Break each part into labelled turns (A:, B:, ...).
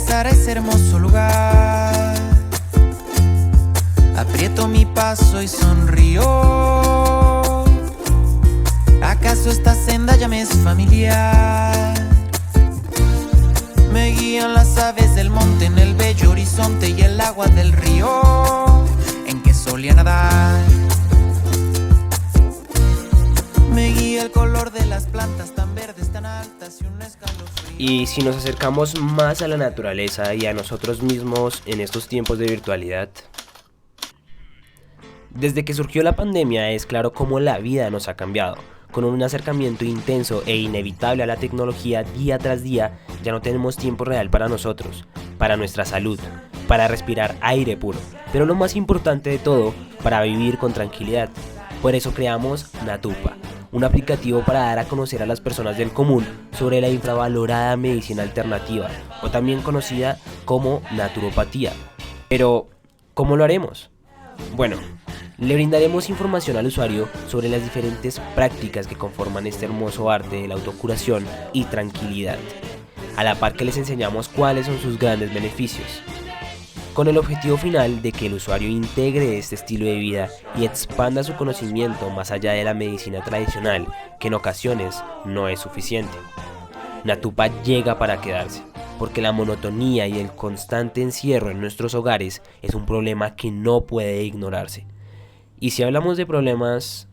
A: regresar a ese hermoso lugar. Aprieto mi paso y sonrío. ¿Acaso esta senda ya me es familiar? Me guían las aves del monte en el bello horizonte y el agua del río en que solía nadar. Me guía el color de las plantas tan verdes, tan altas y un escalofrío.
B: Y si nos acercamos más a la naturaleza y a nosotros mismos en estos tiempos de virtualidad. Desde que surgió la pandemia es claro cómo la vida nos ha cambiado. Con un acercamiento intenso e inevitable a la tecnología día tras día, ya no tenemos tiempo real para nosotros, para nuestra salud, para respirar aire puro, pero lo más importante de todo, para vivir con tranquilidad. Por eso creamos Natupa, un aplicativo para dar a conocer a las personas del común sobre la infravalorada medicina alternativa, o también conocida como naturopatía. Pero, ¿cómo lo haremos? Bueno, le brindaremos información al usuario sobre las diferentes prácticas que conforman este hermoso arte de la autocuración y tranquilidad, a la par que les enseñamos cuáles son sus grandes beneficios, con el objetivo final de que el usuario integre este estilo de vida y expanda su conocimiento más allá de la medicina tradicional, que en ocasiones no es suficiente. Natupa llega para quedarse, porque la monotonía y el constante encierro en nuestros hogares es un problema que no puede ignorarse. Y si hablamos de problemas...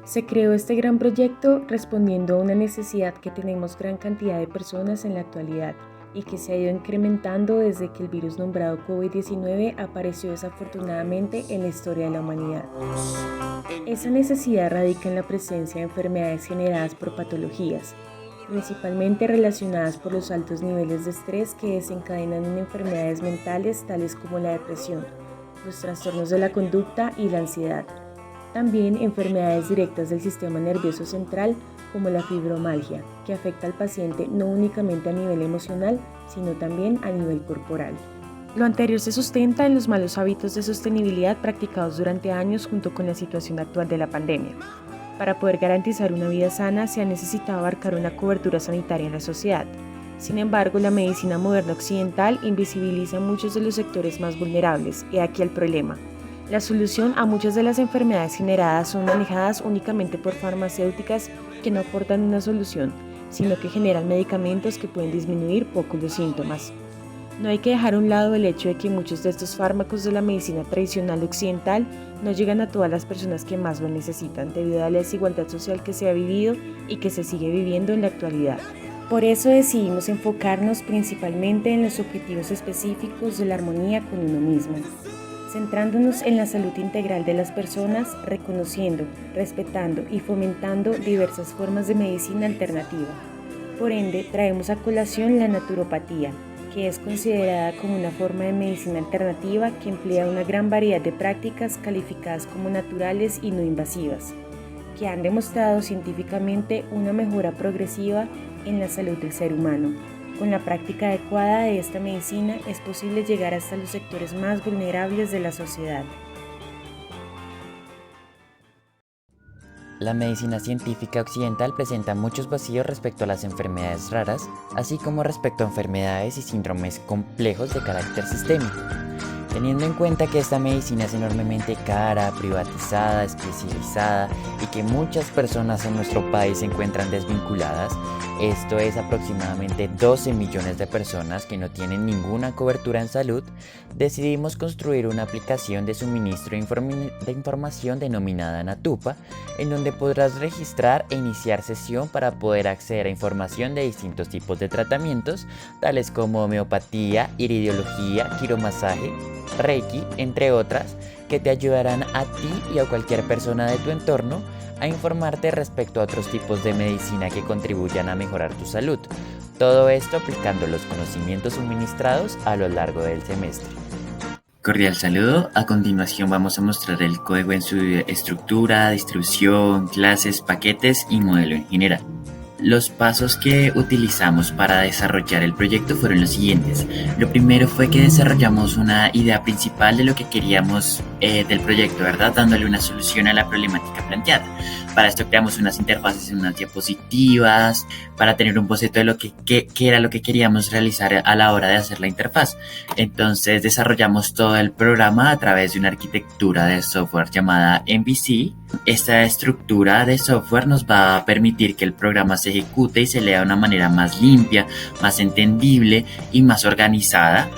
C: Se creó este gran proyecto respondiendo a una necesidad que tenemos gran cantidad de personas en la actualidad y que se ha ido incrementando desde que el virus nombrado COVID-19 apareció desafortunadamente en la historia de la humanidad. Esa necesidad radica en la presencia de enfermedades generadas por patologías, principalmente relacionadas por los altos niveles de estrés que desencadenan en enfermedades mentales tales como la depresión, los trastornos de la conducta y la ansiedad. También enfermedades directas del sistema nervioso central como la fibromialgia, que afecta al paciente no únicamente a nivel emocional, sino también a nivel corporal. Lo anterior se sustenta en los malos hábitos de sostenibilidad practicados durante años junto con la situación actual de la pandemia. Para poder garantizar una vida sana se ha necesitado abarcar una cobertura sanitaria en la sociedad. Sin embargo, la medicina moderna occidental invisibiliza muchos de los sectores más vulnerables, y aquí el problema. La solución a muchas de las enfermedades generadas son manejadas únicamente por farmacéuticas que no aportan una solución, sino que generan medicamentos que pueden disminuir poco los síntomas. No hay que dejar a un lado el hecho de que muchos de estos fármacos de la medicina tradicional occidental no llegan a todas las personas que más lo necesitan debido a la desigualdad social que se ha vivido y que se sigue viviendo en la actualidad. Por eso decidimos enfocarnos principalmente en los objetivos específicos de la armonía con uno mismo, centrándonos en la salud integral de las personas, reconociendo, respetando y fomentando diversas formas de medicina alternativa. Por ende, traemos a colación la naturopatía, que es considerada como una forma de medicina alternativa que emplea una gran variedad de prácticas calificadas como naturales y no invasivas, que han demostrado científicamente una mejora progresiva en la salud del ser humano. Con la práctica adecuada de esta medicina es posible llegar hasta los sectores más vulnerables de la sociedad.
D: La medicina científica occidental presenta muchos vacíos respecto a las enfermedades raras, así como respecto a enfermedades y síndromes complejos de carácter sistémico. Teniendo en cuenta que esta medicina es enormemente cara, privatizada, especializada y que muchas personas en nuestro país se encuentran desvinculadas, esto es aproximadamente 12 millones de personas que no tienen ninguna cobertura en salud, decidimos construir una aplicación de suministro de información denominada Natupa, en donde podrás registrar e iniciar sesión para poder acceder a información de distintos tipos de tratamientos, tales como homeopatía, iridiología, quiromasaje, Reiki, entre otras, que te ayudarán a ti y a cualquier persona de tu entorno a informarte respecto a otros tipos de medicina que contribuyan a mejorar tu salud. Todo esto aplicando los conocimientos suministrados a lo largo del semestre.
E: Cordial saludo. A continuación vamos a mostrar el código en su estructura, distribución, clases, paquetes y modelo en general. Los pasos que utilizamos para desarrollar el proyecto fueron los siguientes. Lo primero fue que desarrollamos una idea principal de lo que queríamos del proyecto, ¿verdad? Dándole una solución a la problemática planteada. Para esto creamos unas interfaces en unas diapositivas para tener un boceto de lo que era lo que queríamos realizar a la hora de hacer la interfaz. Entonces desarrollamos todo el programa a través de una arquitectura de software llamada MVC. Esta estructura de software nos va a permitir que el programa se ejecute y se lea de una manera más limpia, más entendible y más organizada.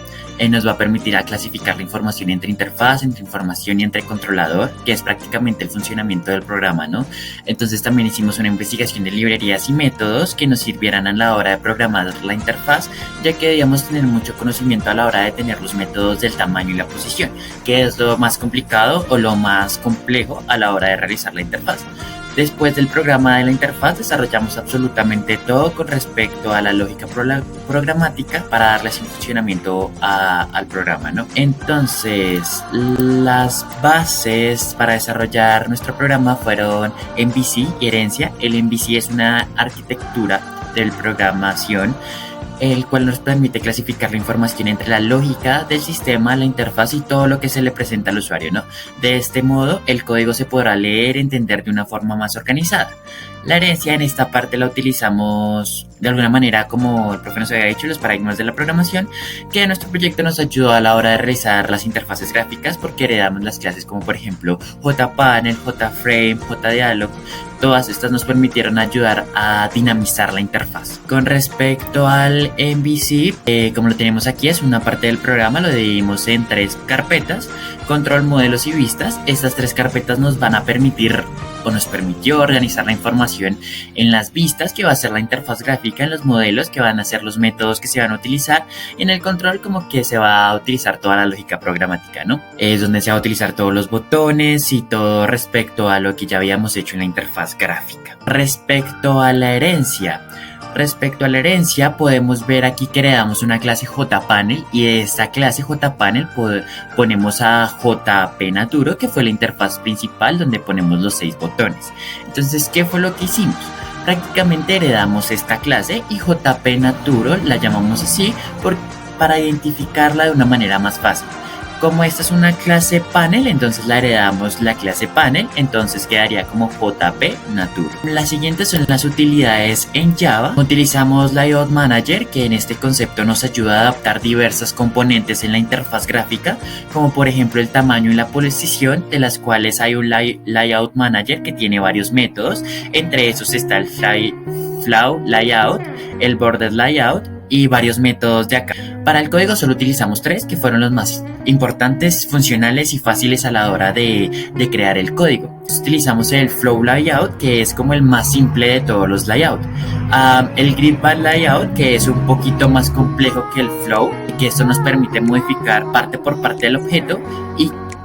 E: Nos va a permitir a clasificar la información entre interfaz, entre información y entre controlador, que es prácticamente el funcionamiento del programa, ¿no? Entonces también hicimos una investigación de librerías y métodos que nos sirvieran a la hora de programar la interfaz, ya que debíamos tener mucho conocimiento a la hora de tener los métodos del tamaño y la posición, que es lo más complicado o lo más complejo a la hora de realizar la interfaz. Después del programa de la interfaz desarrollamos absolutamente todo con respecto a la lógica programática para darle ese funcionamiento al programa, ¿no? Entonces, las bases para desarrollar nuestro programa fueron MVC y herencia. El MVC es una arquitectura de programación el cual nos permite clasificar la información entre la lógica del sistema, la interfaz y todo lo que se le presenta al usuario, ¿no? De este modo, el código se podrá leer y entender de una forma más organizada. La herencia en esta parte la utilizamos de alguna manera, como el profe nos había dicho, los paradigmas de la programación, que nuestro proyecto nos ayudó a la hora de realizar las interfaces gráficas porque heredamos las clases como por ejemplo JPanel, JFrame, JDialog. Todas estas nos permitieron ayudar a dinamizar la interfaz. Con respecto al MVC, como lo tenemos aquí, es una parte del programa, lo dividimos en 3 carpetas: control, modelos y vistas. Estas 3 carpetas nos van a permitir o nos permitió organizar la información en las vistas, que va a ser la interfaz gráfica, en los modelos, que van a ser los métodos que se van a utilizar, y en el control, como que se va a utilizar toda la lógica programática, ¿no? Es donde se va a utilizar todos los botones y todo respecto a lo que ya habíamos hecho en la interfaz gráfica. Respecto a la herencia, podemos ver aquí que heredamos una clase JPanel, y de esta clase JPanel ponemos a JPNaturo, que fue la interfaz principal donde ponemos los 6 botones. Entonces, ¿qué fue lo que hicimos? Prácticamente heredamos esta clase y JPNaturo la llamamos así para identificarla de una manera más fácil. Como esta es una clase panel, entonces la heredamos la clase panel, entonces quedaría como JPNaturo. Las siguientes son las utilidades en Java. Utilizamos Layout Manager, que en este concepto nos ayuda a adaptar diversas componentes en la interfaz gráfica, como por ejemplo el tamaño y la posición, de las cuales hay un Layout Manager que tiene varios métodos. Entre esos está el Flow Layout, el Border Layout y varios métodos de acá. Para el código solo utilizamos 3, que fueron los más importantes, funcionales y fáciles a la hora de crear el código. Entonces, utilizamos el Flow Layout, que es como el más simple de todos los layouts. El Grid Path Layout, que es un poquito más complejo que el Flow, que esto nos permite modificar parte por parte del objeto,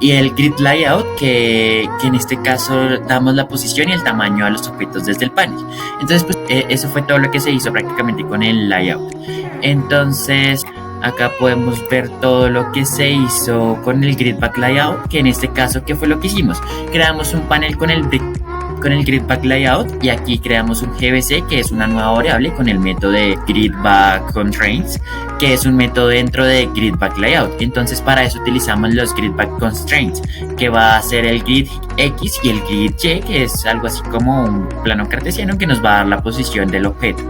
E: y el Grid Layout, que en este caso damos la posición y el tamaño a los objetos desde el panel. Entonces, pues, eso fue todo lo que se hizo prácticamente con el layout. Entonces, acá podemos ver todo lo que se hizo con el Grid Path Layout, que en este caso, ¿qué fue lo que hicimos? Creamos un panel con el Grid Path Layout, y aquí creamos un GBC, que es una nueva variable con el método de GridBackConstraints, que es un método dentro de GridBackLayout. Entonces, para eso utilizamos los GridBackConstraints, que va a ser el Grid X y el Grid Y, que es algo así como un plano cartesiano que nos va a dar la posición del objeto.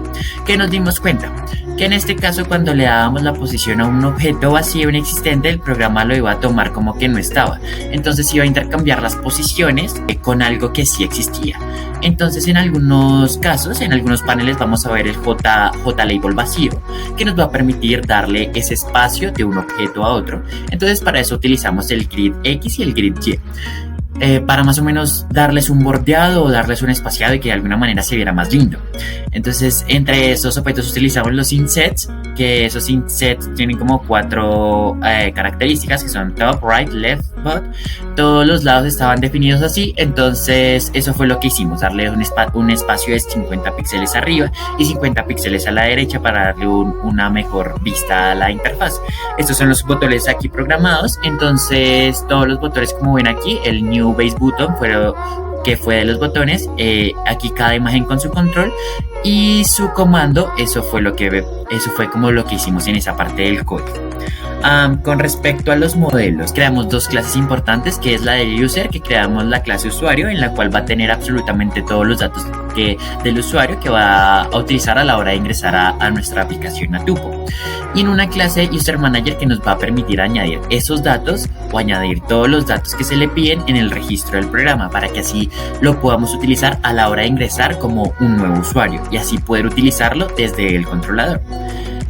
E: ¿Qué nos dimos cuenta? Que en este caso, cuando le dábamos la posición a un objeto vacío inexistente, el programa lo iba a tomar como que no estaba. Entonces iba a intercambiar las posiciones con algo que sí existía. Entonces, en algunos casos, en algunos paneles, vamos a ver el JLabel vacío, que nos va a permitir darle ese espacio de un objeto a otro. Entonces, para eso utilizamos el Grid X y el Grid Y. Para más o menos darles un bordeado o darles un espaciado y que de alguna manera se viera más lindo. Entonces, entre esos objetos utilizamos los insets, que esos insets tienen como 4 características, que son top, right, left, bottom. Todos los lados estaban definidos así. Entonces, eso fue lo que hicimos: darle un espacio de 50 píxeles arriba y 50 píxeles a la derecha para darle una mejor vista a la interfaz. Estos son los botones aquí programados. Entonces, todos los botones, como ven aquí, el New Base Button que fue de los botones, aquí cada imagen con su control y su comando. Eso fue como lo que hicimos en esa parte del código. Con respecto a los modelos, creamos dos clases importantes, que es la del user, que creamos la clase usuario, en la cual va a tener absolutamente todos los datos del usuario que va a utilizar a la hora de ingresar a nuestra aplicación Natupo. Y en una clase user manager que nos va a permitir añadir esos datos o añadir todos los datos que se le piden en el registro del programa, para que así lo podamos utilizar a la hora de ingresar como un nuevo usuario y así poder utilizarlo desde el controlador.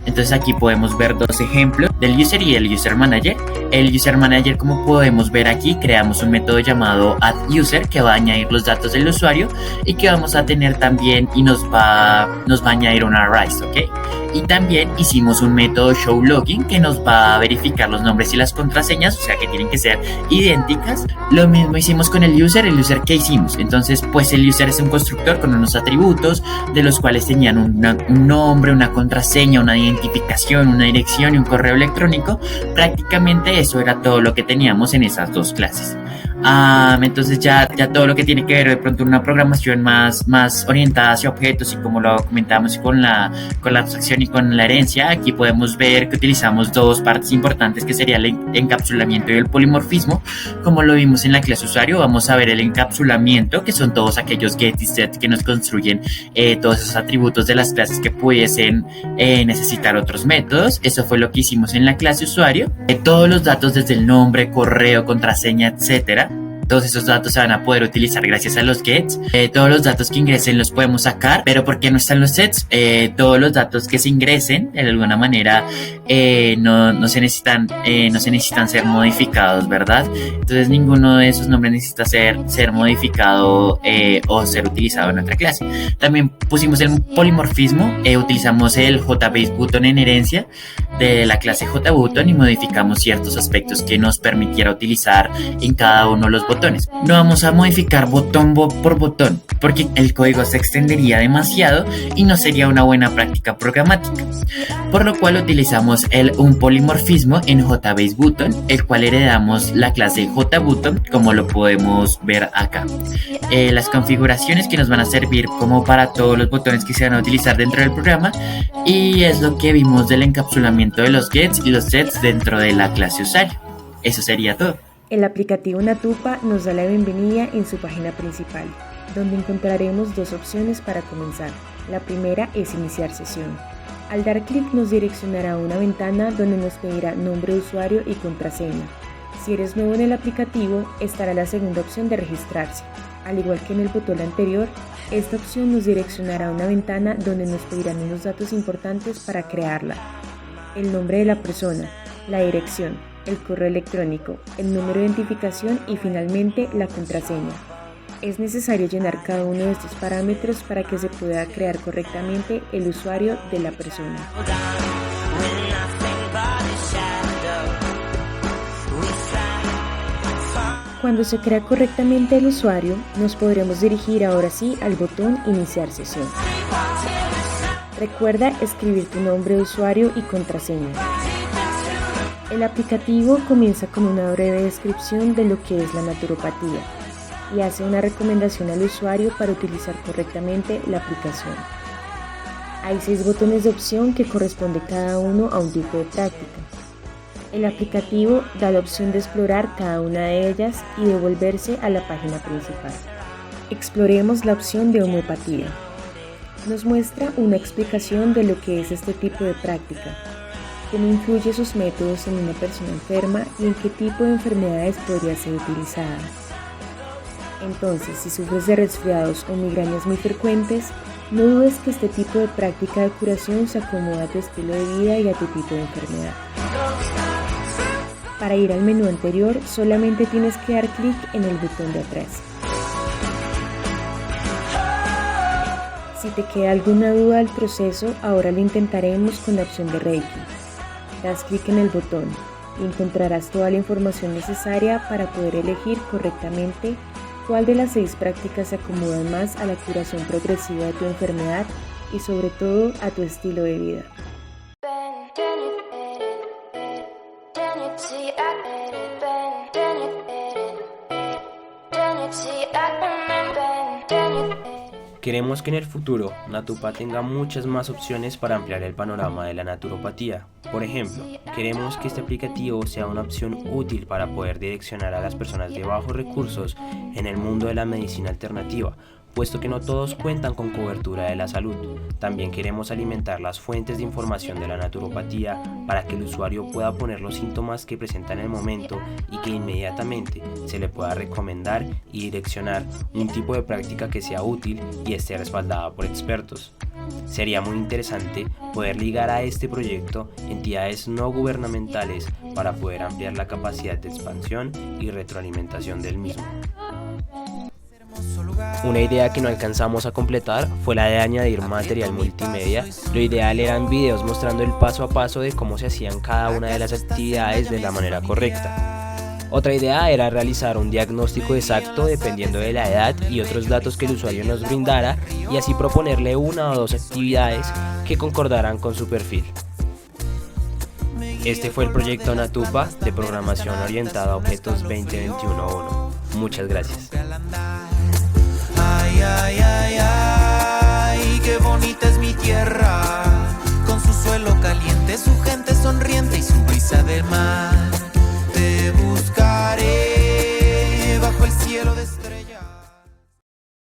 E: Entonces aquí podemos ver dos ejemplos del user y el user manager. El user manager, como podemos ver aquí, creamos un método llamado addUser que va a añadir los datos del usuario y que vamos a tener también y nos va a añadir un array, ¿ok? Y también hicimos un método showLogin que nos va a verificar los nombres y las contraseñas, o sea que tienen que ser idénticas. Lo mismo hicimos con el user ¿qué hicimos? Entonces pues el user es un constructor con unos atributos de los cuales tenían un nombre, una contraseña, una identificación, una dirección y un correo electrónico. Prácticamente eso era todo lo que teníamos en esas dos clases. Entonces ya todo lo que tiene que ver de pronto una programación más orientada hacia objetos, y como lo comentamos con la abstracción y con la herencia, aquí podemos ver que utilizamos dos partes importantes, que sería el encapsulamiento y el polimorfismo. Como lo vimos en la clase usuario, vamos a ver el encapsulamiento, que son todos aquellos get y set que nos construyen todos esos atributos de las clases que pudiesen necesitar otros métodos. Eso fue lo que hicimos en la clase usuario. Todos los datos desde el nombre, correo, contraseña, etcétera, todos esos datos se van a poder utilizar gracias a los gets. Todos los datos que ingresen los podemos sacar, pero ¿por qué no están los sets? Todos los datos que se ingresen de alguna manera no se necesitan ser modificados, ¿verdad? Entonces ninguno de esos nombres necesita ser modificado o ser utilizado en otra clase. También pusimos el polimorfismo, utilizamos el JBaseButton en herencia de la clase JButton y modificamos ciertos aspectos que nos permitiera utilizar en cada uno de los botones. No vamos a modificar botón por botón porque el código se extendería demasiado y no sería una buena práctica programática, por lo cual utilizamos un polimorfismo en JBaseButton, el cual heredamos la clase JButton, como lo podemos ver acá. Las configuraciones que nos van a servir como para todos los botones que se van a utilizar dentro del programa, y es lo que vimos del encapsulamiento de los gets y los sets dentro de la clase usuario. Eso sería todo.
C: El aplicativo Natupa nos da la bienvenida en su página principal, donde encontraremos dos opciones para comenzar. La primera es iniciar sesión. Al dar clic nos direccionará a una ventana donde nos pedirá nombre de usuario y contraseña. Si eres nuevo en el aplicativo, estará la segunda opción de registrarse. Al igual que en el botón anterior, esta opción nos direccionará a una ventana donde nos pedirán unos datos importantes para crearla: el nombre de la persona, la dirección, el correo electrónico, el número de identificación y finalmente la contraseña. Es necesario llenar cada uno de estos parámetros para que se pueda crear correctamente el usuario de la persona. Cuando se crea correctamente el usuario, nos podremos dirigir ahora sí al botón Iniciar sesión. Recuerda escribir tu nombre de usuario y contraseña. El aplicativo comienza con una breve descripción de lo que es la naturopatía y hace una recomendación al usuario para utilizar correctamente la aplicación. Hay 6 botones de opción que corresponde cada uno a un tipo de práctica. El aplicativo da la opción de explorar cada una de ellas y devolverse a la página principal. Exploremos la opción de homeopatía. Nos muestra una explicación de lo que es este tipo de práctica, cómo influye sus métodos en una persona enferma y en qué tipo de enfermedades podría ser utilizada. Entonces, si sufres de resfriados o migrañas muy frecuentes, no dudes que este tipo de práctica de curación se acomoda a tu estilo de vida y a tu tipo de enfermedad. Para ir al menú anterior, solamente tienes que dar clic en el botón de atrás. Si te queda alguna duda del proceso, ahora lo intentaremos con la opción de Reiki. Das clic en el botón y encontrarás toda la información necesaria para poder elegir correctamente cuál de las 6 prácticas se acomodan más a la curación progresiva de tu enfermedad y sobre todo a tu estilo de vida.
B: Queremos que en el futuro Natupa tenga muchas más opciones para ampliar el panorama de la naturopatía. Por ejemplo, queremos que este aplicativo sea una opción útil para poder direccionar a las personas de bajos recursos en el mundo de la medicina alternativa, puesto que no todos cuentan con cobertura de la salud. También queremos alimentar las fuentes de información de la naturopatía para que el usuario pueda poner los síntomas que presenta en el momento y que inmediatamente se le pueda recomendar y direccionar un tipo de práctica que sea útil y esté respaldada por expertos. Sería muy interesante poder ligar a este proyecto entidades no gubernamentales para poder ampliar la capacidad de expansión y retroalimentación del mismo. Una idea que no alcanzamos a completar fue la de añadir material multimedia. Lo ideal eran videos mostrando el paso a paso de cómo se hacían cada una de las actividades de la manera correcta. Otra idea era realizar un diagnóstico exacto dependiendo de la edad y otros datos que el usuario nos brindara y así proponerle una o dos actividades que concordaran con su perfil. Este fue el proyecto Natupa de programación orientada a objetos 2021-1. Muchas gracias.
A: Ay, ay, ay, ay.